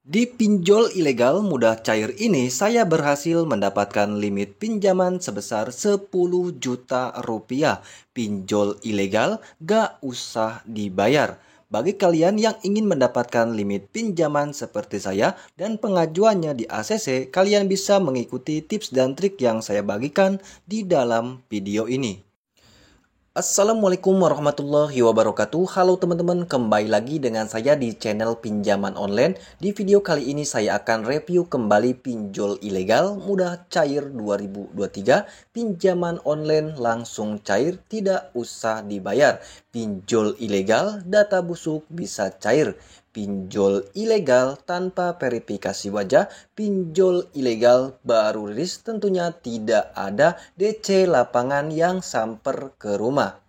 Di pinjol ilegal mudah cair ini, saya berhasil mendapatkan limit pinjaman sebesar 10 juta rupiah. Pinjol ilegal gak usah dibayar. Bagi kalian yang ingin mendapatkan limit pinjaman seperti saya dan pengajuannya di ACC, kalian bisa mengikuti tips dan trik yang saya bagikan di dalam video ini. Assalamualaikum warahmatullahi wabarakatuh. Halo teman-teman, kembali lagi dengan saya di channel pinjaman online. Di video kali ini saya akan review kembali pinjol ilegal mudah cair 2023. Pinjaman online langsung cair, tidak usah dibayar. Pinjol ilegal, data busuk bisa cair. Pinjol ilegal tanpa verifikasi wajah, pinjol ilegal baru rilis, tentunya tidak ada DC lapangan yang samper ke rumah.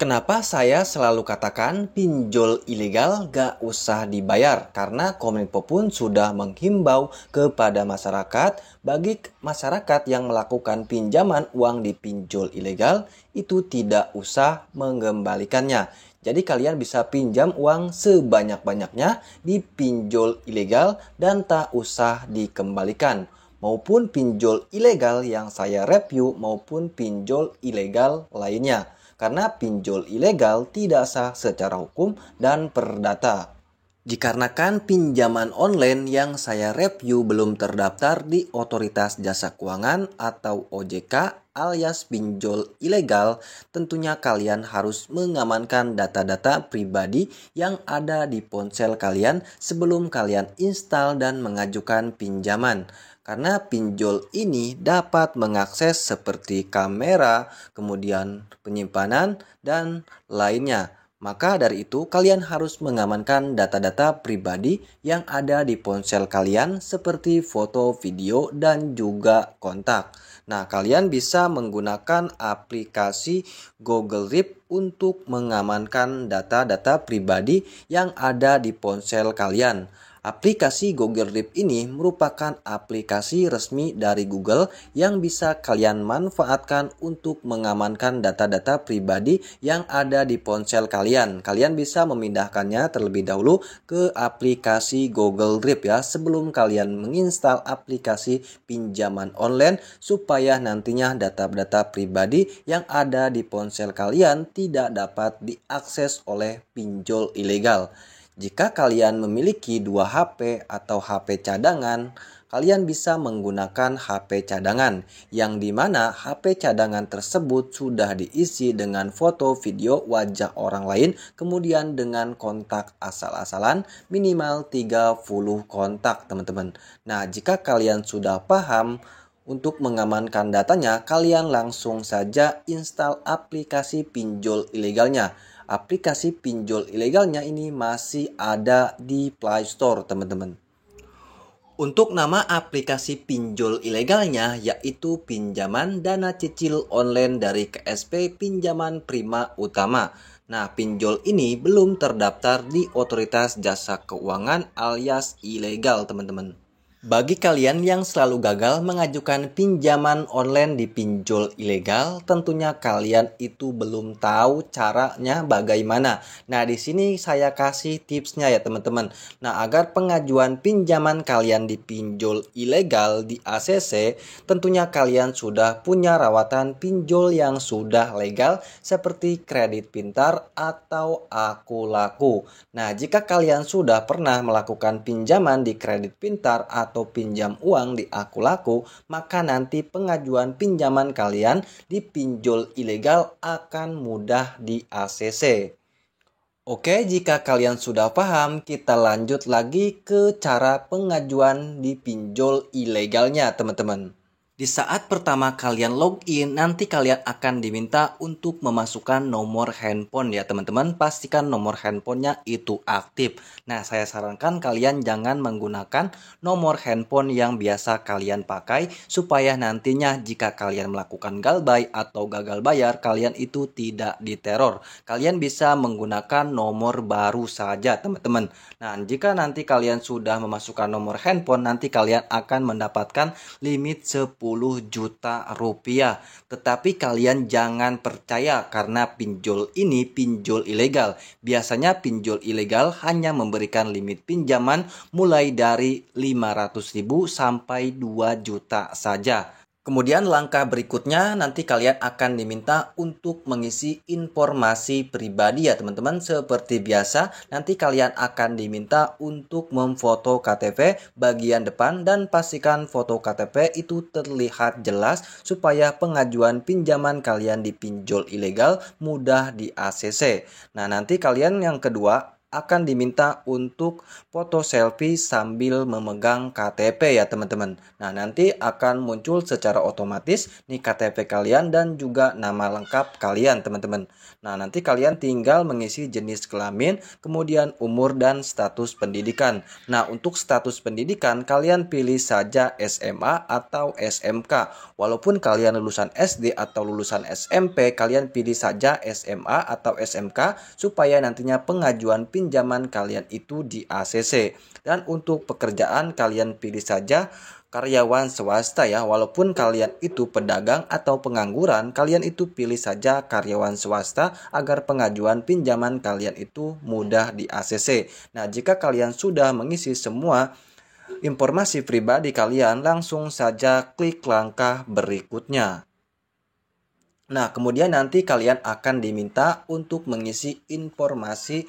Kenapa saya selalu katakan pinjol ilegal gak usah dibayar? Karena Kominfo pun sudah menghimbau kepada masyarakat, bagi masyarakat yang melakukan pinjaman uang di pinjol ilegal itu tidak usah mengembalikannya. Jadi kalian bisa pinjam uang sebanyak-banyaknya di pinjol ilegal dan tak usah dikembalikan. Maupun pinjol ilegal yang saya review maupun pinjol ilegal lainnya. Karena pinjol ilegal tidak sah secara hukum dan perdata. Dikarenakan pinjaman online yang saya review belum terdaftar di Otoritas Jasa Keuangan atau OJK alias pinjol ilegal, tentunya kalian harus mengamankan data-data pribadi yang ada di ponsel kalian sebelum kalian install dan mengajukan pinjaman. Karena pinjol ini dapat mengakses seperti kamera, kemudian penyimpanan, dan lainnya. Maka dari itu, kalian harus mengamankan data-data pribadi yang ada di ponsel kalian seperti foto, video, dan juga kontak. Nah, kalian bisa menggunakan aplikasi Google Drive untuk mengamankan data-data pribadi yang ada di ponsel kalian. Aplikasi Google Drive ini merupakan aplikasi resmi dari Google yang bisa kalian manfaatkan untuk mengamankan data-data pribadi yang ada di ponsel kalian. Kalian bisa memindahkannya terlebih dahulu ke aplikasi Google Drive ya, sebelum kalian menginstal aplikasi pinjaman online supaya nantinya data-data pribadi yang ada di ponsel kalian tidak dapat diakses oleh pinjol ilegal. Jika kalian memiliki 2 HP atau HP cadangan, kalian bisa menggunakan HP cadangan, yang dimana HP cadangan tersebut sudah diisi dengan foto video wajah orang lain, kemudian dengan kontak asal-asalan minimal 30 kontak teman-teman. Nah, jika kalian sudah paham untuk mengamankan datanya, kalian langsung saja install aplikasi pinjol ilegalnya. Aplikasi pinjol ilegalnya ini masih ada di Play Store, teman-teman. Untuk nama aplikasi pinjol ilegalnya yaitu Pinjaman Dana Cicil Online dari KSP Pinjaman Prima Utama. Nah, pinjol ini belum terdaftar di Otoritas Jasa Keuangan alias ilegal, teman-teman. Bagi kalian yang selalu gagal mengajukan pinjaman online di pinjol ilegal, tentunya kalian itu belum tahu caranya bagaimana. Nah, di sini saya kasih tipsnya ya teman-teman. Nah, agar pengajuan pinjaman kalian di pinjol ilegal di ACC, tentunya kalian sudah punya rawatan pinjol yang sudah legal seperti Kredit Pintar atau Aku Laku. Nah, jika kalian sudah pernah melakukan pinjaman di Kredit Pintar atau pinjam uang di Aku Laku, maka nanti pengajuan pinjaman kalian di pinjol ilegal akan mudah di ACC. Oke, jika kalian sudah paham, kita lanjut lagi ke cara pengajuan di pinjol ilegalnya, teman-teman. Di saat pertama kalian login, nanti kalian akan diminta untuk memasukkan nomor handphone ya teman-teman. Pastikan nomor handphonenya itu aktif. Nah, saya sarankan kalian jangan menggunakan nomor handphone yang biasa kalian pakai, supaya nantinya jika kalian melakukan galbay atau gagal bayar, kalian itu tidak diteror. Kalian bisa menggunakan nomor baru saja teman-teman. Nah, jika nanti kalian sudah memasukkan nomor handphone, nanti kalian akan mendapatkan limit 10 juta rupiah. Tetapi kalian jangan percaya karena pinjol ini pinjol ilegal. Biasanya pinjol ilegal hanya memberikan limit pinjaman mulai dari 500.000 sampai 2 juta saja. Kemudian langkah berikutnya nanti kalian akan diminta untuk mengisi informasi pribadi ya teman-teman. Seperti biasa nanti kalian akan diminta untuk memfoto KTP bagian depan dan pastikan foto KTP itu terlihat jelas supaya pengajuan pinjaman kalian di pinjol ilegal mudah di ACC. Nah nanti kalian yang kedua akan diminta untuk foto selfie sambil memegang KTP ya teman-teman. Nah nanti akan muncul secara otomatis nih KTP kalian dan juga nama lengkap kalian teman-teman. Nah nanti kalian tinggal mengisi jenis kelamin, kemudian umur dan status pendidikan. Nah untuk status pendidikan kalian pilih saja SMA atau SMK. Walaupun kalian lulusan SD atau lulusan SMP, kalian pilih saja SMA atau SMK supaya nantinya pengajuan pinjaman kalian itu di ACC. Dan untuk pekerjaan kalian pilih saja karyawan swasta ya. Walaupun kalian itu pedagang atau pengangguran, kalian itu pilih saja karyawan swasta agar pengajuan pinjaman kalian itu mudah di ACC. Nah, jika kalian sudah mengisi semua informasi pribadi kalian, langsung saja klik langkah berikutnya. Nah, kemudian nanti kalian akan diminta untuk mengisi informasi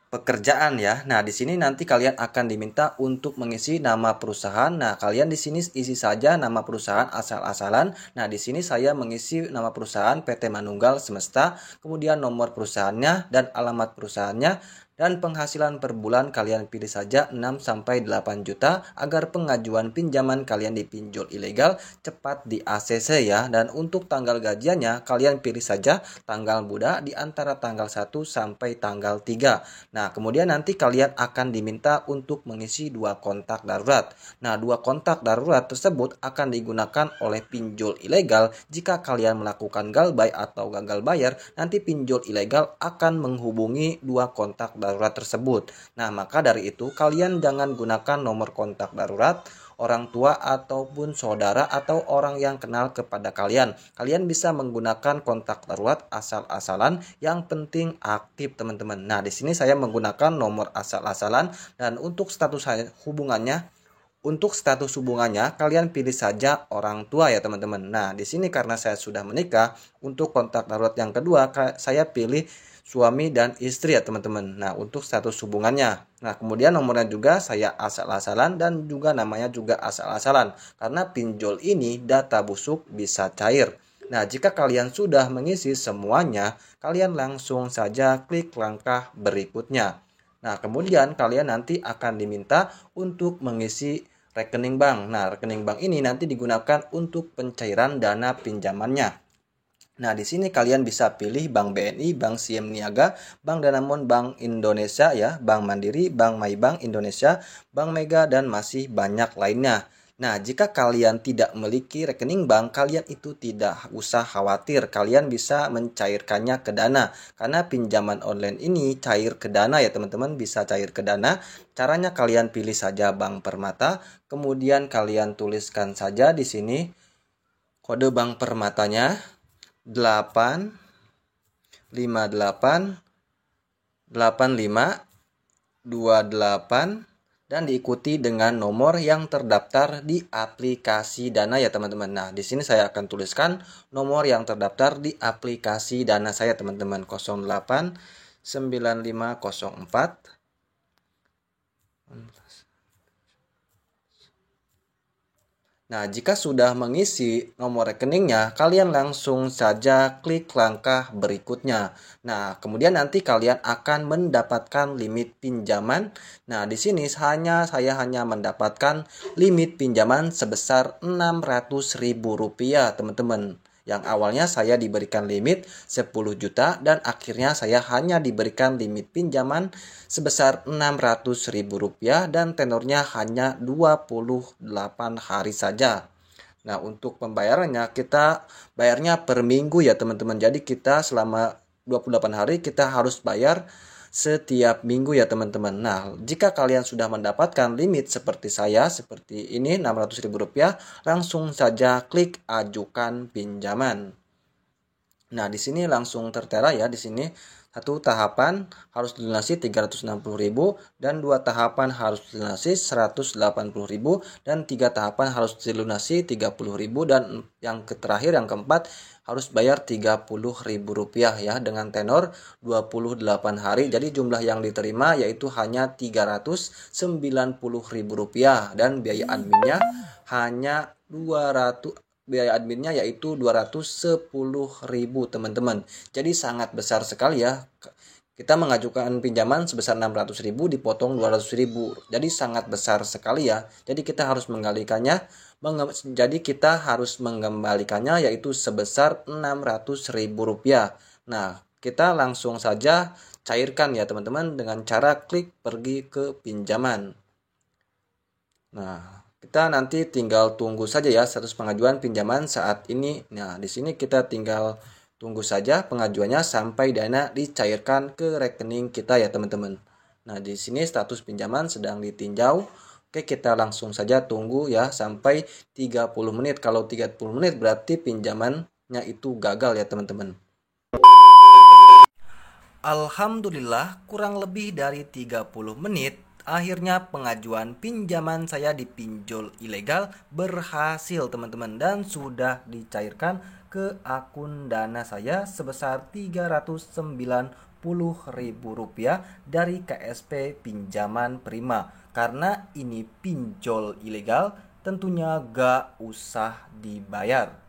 pekerjaan ya. Nah, di sini nanti kalian akan diminta untuk mengisi nama perusahaan. Nah, kalian di sini isi saja nama perusahaan asal-asalan. Nah, di sini saya mengisi nama perusahaan PT Manunggal Semesta, kemudian nomor perusahaannya dan alamat perusahaannya. Dan penghasilan per bulan kalian pilih saja 6-8 juta agar pengajuan pinjaman kalian di pinjol ilegal cepat di ACC ya. Dan untuk tanggal gajiannya kalian pilih saja tanggal muda di antara tanggal 1 sampai tanggal 3. Nah, kemudian nanti kalian akan diminta untuk mengisi 2 kontak darurat. Nah, 2 kontak darurat tersebut akan digunakan oleh pinjol ilegal jika kalian melakukan galbay atau gagal bayar. Nanti pinjol ilegal akan menghubungi 2 kontak darurat tersebut. Nah, maka dari itu kalian jangan gunakan nomor kontak darurat orang tua ataupun saudara atau orang yang kenal kepada kalian. Kalian bisa menggunakan kontak darurat asal-asalan yang penting aktif teman-teman. Nah, di sini saya menggunakan nomor asal-asalan dan untuk status hubungannya kalian pilih saja orang tua ya teman-teman. Nah, di sini karena saya sudah menikah, untuk kontak darurat yang kedua saya pilih suami dan istri ya teman-teman. Nah, untuk status hubungannya. Nah, kemudian nomornya juga saya asal-asalan dan juga namanya juga asal-asalan. Karena pinjol ini data busuk bisa cair. Nah, jika kalian sudah mengisi semuanya, kalian langsung saja klik langkah berikutnya. Nah, kemudian kalian nanti akan diminta untuk mengisi rekening bank. Nah, rekening bank ini nanti digunakan untuk pencairan dana pinjamannya. Nah, di sini kalian bisa pilih Bank BNI, Bank Siem Niaga, Bank Danamon, Bank Indonesia ya, Bank Mandiri, Bank Maybank Indonesia, Bank Mega dan masih banyak lainnya. Nah, jika kalian tidak memiliki rekening bank, kalian itu tidak usah khawatir. Kalian bisa mencairkannya ke Dana. Karena pinjaman online ini cair ke Dana ya teman-teman, bisa cair ke Dana. Caranya kalian pilih saja Bank Permata, kemudian kalian tuliskan saja di sini kode Bank Permatanya 8588528 dan diikuti dengan nomor yang terdaftar di aplikasi Dana ya teman-teman. Nah, di sini saya akan tuliskan nomor yang terdaftar di aplikasi Dana saya teman-teman 089504. Nah, jika sudah mengisi nomor rekeningnya, kalian langsung saja klik langkah berikutnya. Nah, kemudian nanti kalian akan mendapatkan limit pinjaman. Nah, di sini saya hanya mendapatkan limit pinjaman sebesar Rp600.000, teman-teman. Yang awalnya saya diberikan limit 10 juta dan akhirnya saya hanya diberikan limit pinjaman sebesar Rp600.000 dan tenornya hanya 28 hari saja. Nah, untuk pembayarannya kita bayarnya per minggu ya teman-teman. Jadi kita selama 28 hari kita harus bayar setiap minggu ya teman-teman. Nah, jika kalian sudah mendapatkan limit seperti saya, seperti ini Rp600.000, langsung saja klik ajukan pinjaman. Nah, di sini langsung tertera ya, di sini satu tahapan harus dilunasi 360.000 dan dua tahapan harus dilunasi 180.000 dan tiga tahapan harus dilunasi 30.000 dan yang terakhir yang keempat harus bayar Rp30.000 ya dengan tenor 28 hari. Jadi jumlah yang diterima yaitu hanya Rp390.000 dan biaya adminnya yaitu 210.000 teman-teman. Jadi sangat besar sekali ya. Kita mengajukan pinjaman sebesar 600.000 dipotong 200.000. Jadi sangat besar sekali ya. Jadi kita harus mengembalikannya yaitu sebesar Rp600.000. Nah, kita langsung saja cairkan ya teman-teman dengan cara klik pergi ke pinjaman. Nah, kita nanti tinggal tunggu saja ya status pengajuan pinjaman saat ini. Nah, di sini kita tinggal tunggu saja pengajuannya sampai dana dicairkan ke rekening kita ya teman-teman. Nah, di sini status pinjaman sedang ditinjau. Oke, kita langsung saja tunggu ya sampai 30 menit. Kalau 30 menit berarti pinjamannya itu gagal ya teman-teman. Alhamdulillah, kurang lebih dari 30 menit, akhirnya pengajuan pinjaman saya di pinjol ilegal berhasil teman-teman dan sudah dicairkan ke akun Dana saya sebesar Rp390.000 dari KSP Pinjaman Prima. Karena ini pinjol ilegal, tentunya gak usah dibayar.